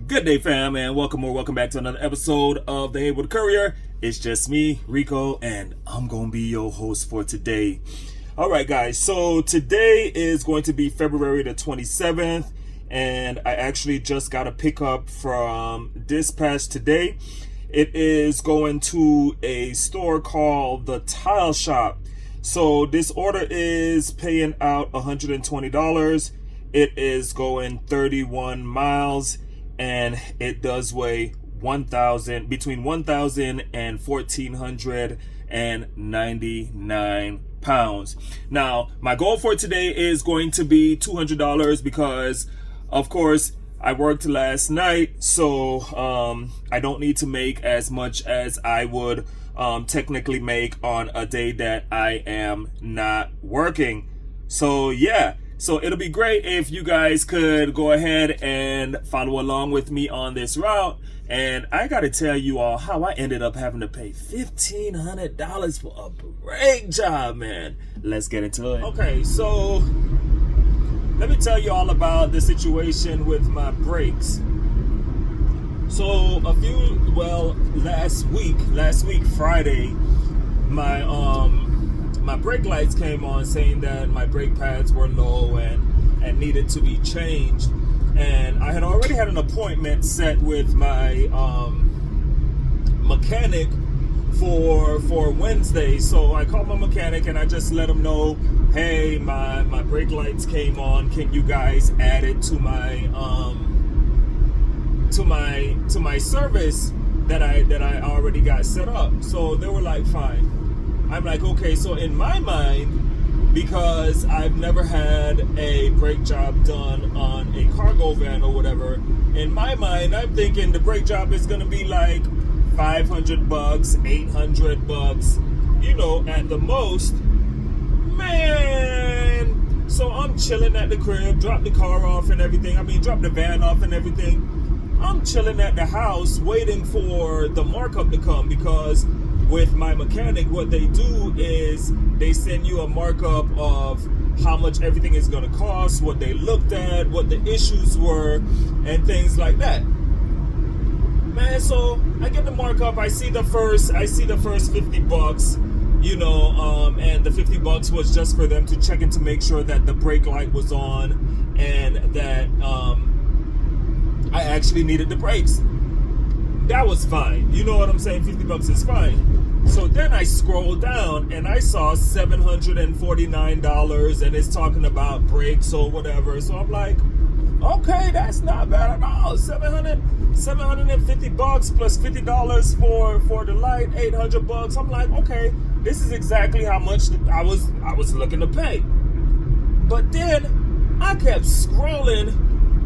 Good day, fam, and welcome back to another episode of the Haywood Courier. It's just me, Rico, and I'm gonna be your host for today. All right, guys, so today is going to be February the 27th, and I actually just got a pickup from Dispatch today. It is going to a store called The Tile Shop. So this order is paying out $120. It is going 31 miles. And it does weigh between 1,000 and 1,499 pounds. Now, my goal for today is going to be $200 because, of course, I worked last night, so I don't need to make as much as I would technically make on a day that I am not working. So, yeah. So it'll be great if you guys could go ahead and follow along with me on this route. And I got to tell you all how I ended up having to pay $1,500 for a brake job, man. Let's get into it. Okay, so let me tell you all about the situation with my brakes. So last week, Friday, my brake lights came on saying that my brake pads were low and needed to be changed. And I had already had an appointment set with my mechanic for Wednesday. So I called my mechanic and I just let him know, hey, my brake lights came on. Can you guys add it to my service that I already got set up? So they were like, fine. I'm like, okay, so in my mind, because I've never had a brake job done on a cargo van or whatever, in my mind, I'm thinking the brake job is going to be like $500, $800, at the most. Man! So I'm chilling at the crib, drop the car off and everything. Drop the van off and everything. I'm chilling at the house waiting for the markup to come because with my mechanic, what they do is they send you a markup of how much everything is going to cost, what they looked at, what the issues were, and things like that. Man, so I get the markup. I see the first $50, and the $50 was just for them to check in to make sure that the brake light was on and that I actually needed the brakes. That was fine. You know what I'm saying? $50 is fine. So then I scrolled down and I saw $749 and it's talking about brakes or whatever. So I'm like, okay, that's not bad at all. $750 plus $50 for the light, $800. I'm like, okay, this is exactly how much I was looking to pay. But then I kept scrolling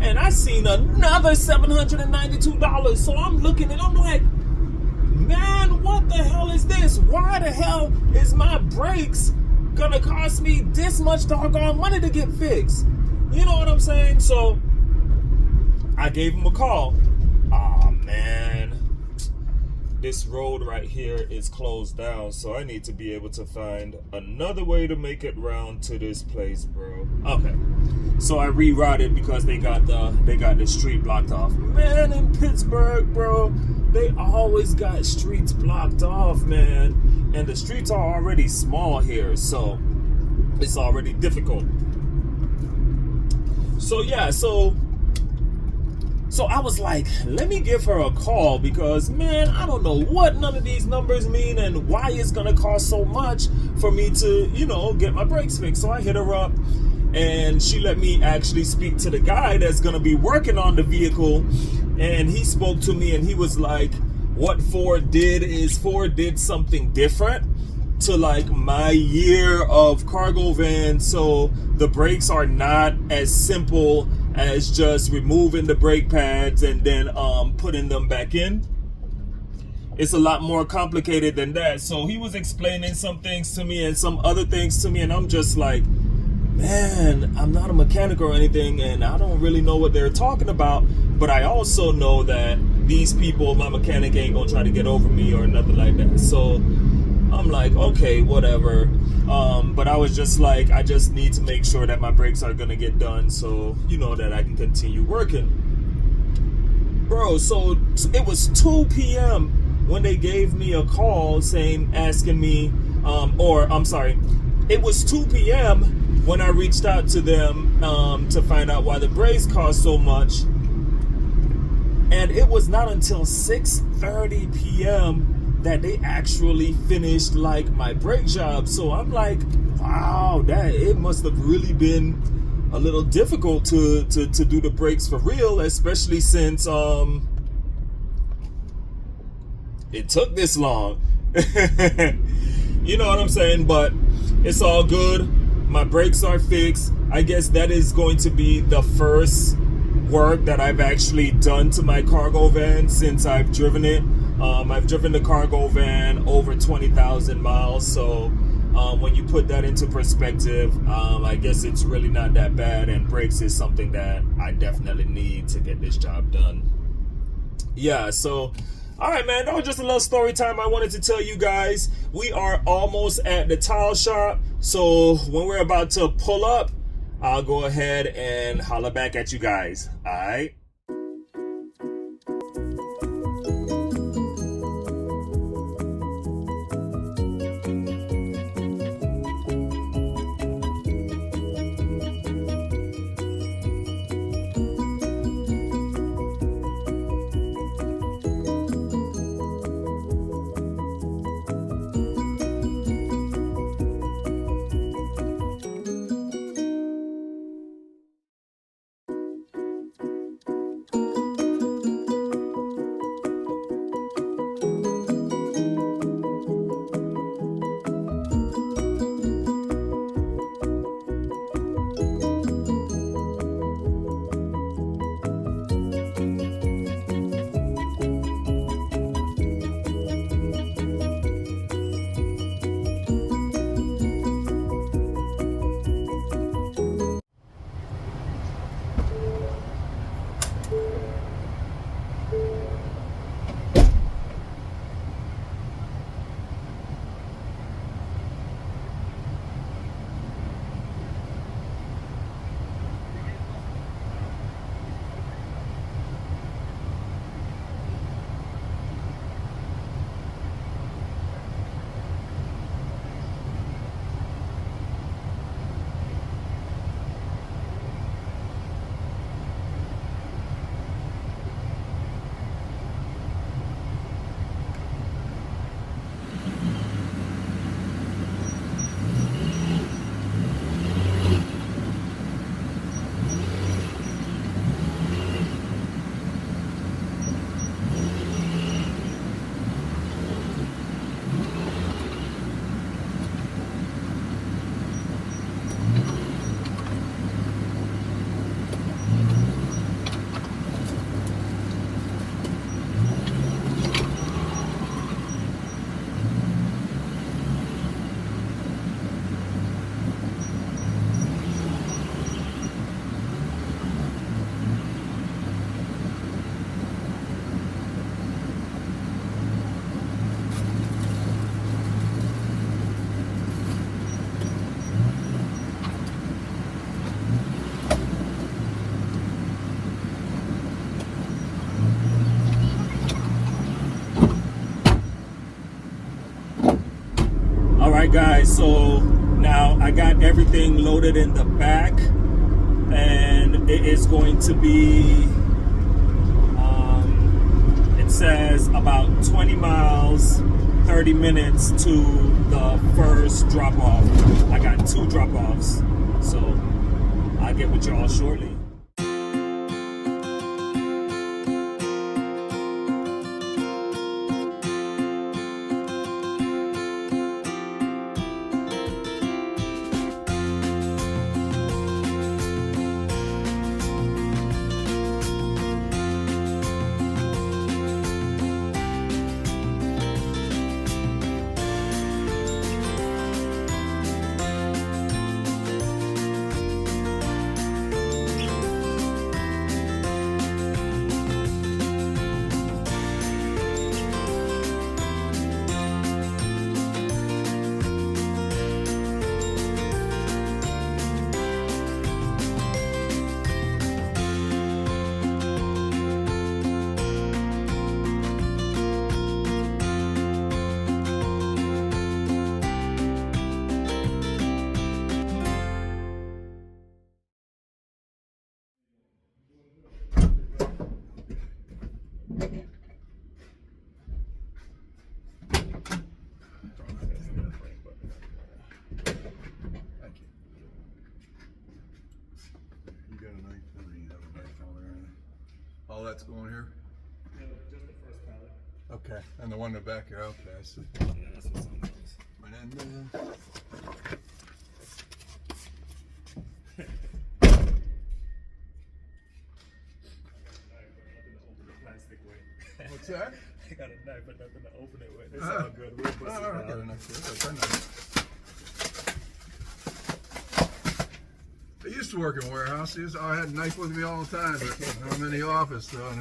and I seen another $792. So I'm looking and I'm like, man, what the hell is this? Why the hell is my brakes gonna cost me this much doggone money to get fixed? You know what I'm saying? So I gave him a call. Oh man, this road right here is closed down, so I need to be able to find another way to make it round to this place, bro. Okay. So I rerouted because they got the street blocked off. Man, in Pittsburgh, bro, they always got streets blocked off, man. And the streets are already small here, so it's already difficult. So yeah, so I was like, let me give her a call because, man, I don't know what none of these numbers mean and why it's gonna cost so much for me to, get my brakes fixed. So I hit her up. And she let me actually speak to the guy that's going to be working on the vehicle. And he spoke to me and he was like, what Ford did is Ford did something different to like my year of cargo van. So the brakes are not as simple as just removing the brake pads and then putting them back in. It's a lot more complicated than that. So he was explaining some things to me and some other things to me. And I'm just like, man, I'm not a mechanic or anything, and I don't really know what they're talking about, but I also know that these people, my mechanic ain't gonna try to get over me or nothing like that. So I'm like, okay, whatever. But I was just like, I just need to make sure that my brakes are gonna get done so, that I can continue working. bro. So it was 2 p.m. when they gave me a call asking me, or I'm sorry, it was 2 p.m. when I reached out to them to find out why the brakes cost so much. And it was not until 6:30 p.m. that they actually finished like my brake job. So I'm like, wow, that it must have really been a little difficult to do the brakes for real, especially since it took this long. You know what I'm saying? But it's all good. My brakes are fixed. I guess that is going to be the first work that I've actually done to my cargo van since I've driven it. I've driven the cargo van over 20,000 miles. So when you put that into perspective, I guess it's really not that bad. And brakes is something that I definitely need to get this job done. Yeah, so all right, man, that was just a little story time I wanted to tell you guys. We are almost at the tile shop. So when we're about to pull up, I'll go ahead and holler back at you guys. All right. Alright guys, so now I got everything loaded in the back, and it is going to be it says about 20 miles 30 minutes to the first drop off. I got 2 drop offs, so I'll get with y'all shortly. All that's going here? Yeah, just the first pallet. Okay. And the one in the back here, okay, I see. Yeah, that's what's on those. And then, Plastic way. what's that? I got a knife, but nothing to open it with. It's all good. We'll bust it I got a out. knife here. That's a knife. I used to work in warehouses. I had a knife with me all the time, but I'm in the office, so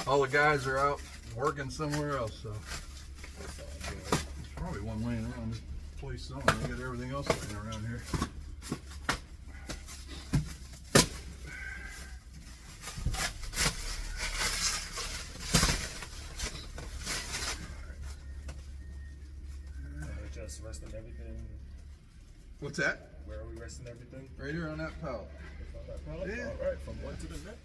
all the guys are out working somewhere else. So there's probably one laying around this place somewhere. I got everything else laying around here. Just resting everything. What's that? Where are we resting everything? Right here on that pallet. On that pallet? Yeah. All right, from one to the next.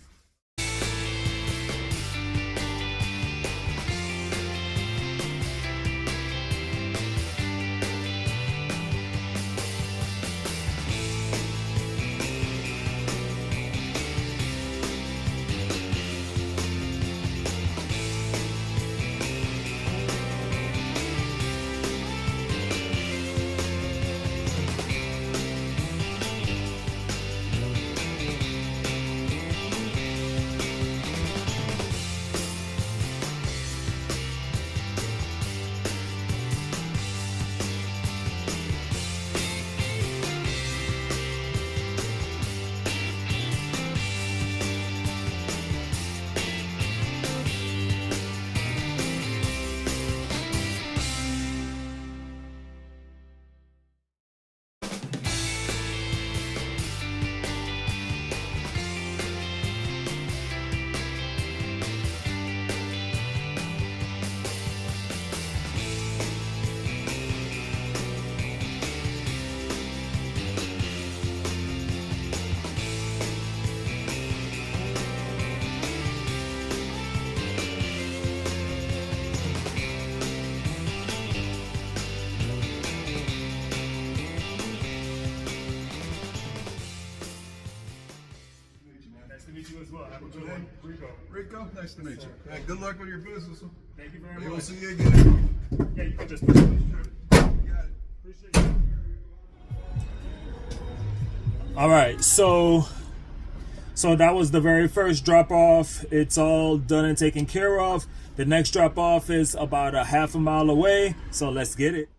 Nice to meet you as well. Have a good one. Rico. Rico, nice to meet you. Hey, good luck with your business. Thank you very Maybe much. we'll see you again. Yeah, you can just push it. You got it. Appreciate you. All right, so that was the very first drop off. It's all done and taken care of. The next drop off is about a half a mile away, so let's get it.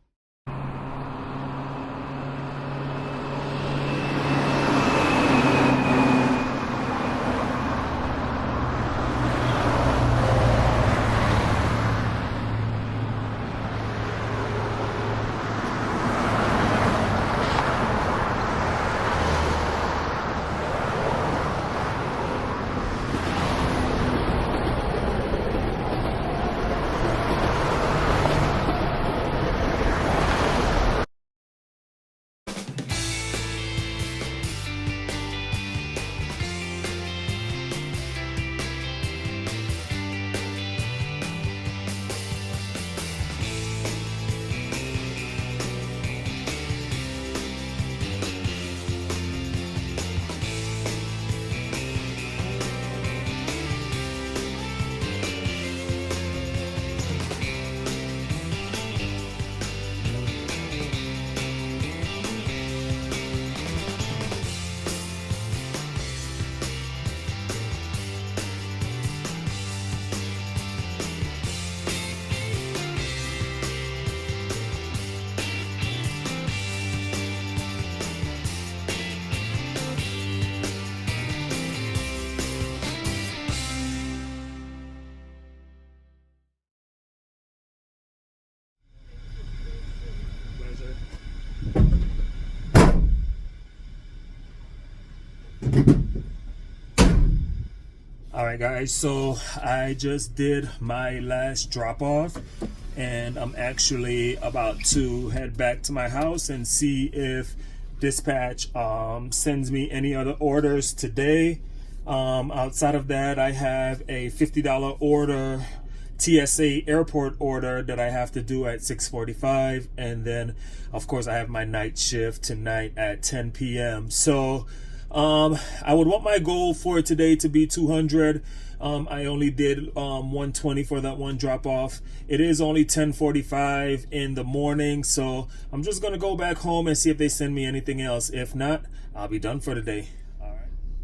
All right, guys, so I just did my last drop off and I'm actually about to head back to my house and see if dispatch sends me any other orders today. Outside of that, I have a $50 order, TSA airport order that I have to do at 6:45, and then of course I have my night shift tonight at 10 p.m. So I would want my goal for today to be 200. I only did 120 for that one drop off. It is only 10:45 in the morning, so I'm just gonna go back home and see if they send me anything else. If not, I'll be done for the day.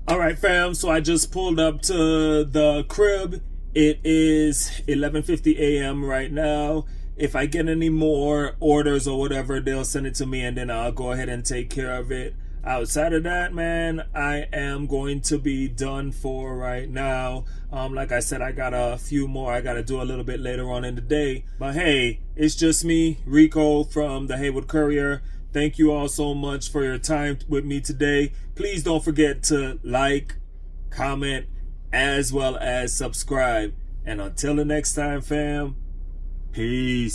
All right, fam. So I just pulled up to the crib. It is 11:50 a.m. right now. If I get any more orders or whatever, they'll send it to me and then I'll go ahead and take care of it. Outside of that, man, I am going to be done for right now. Like I said, I got a few more I got to do a little bit later on in the day. But hey, it's just me, Rico from the Haywood Courier. Thank you all so much for your time with me today. Please don't forget to like, comment, as well as subscribe. And until the next time, fam, peace.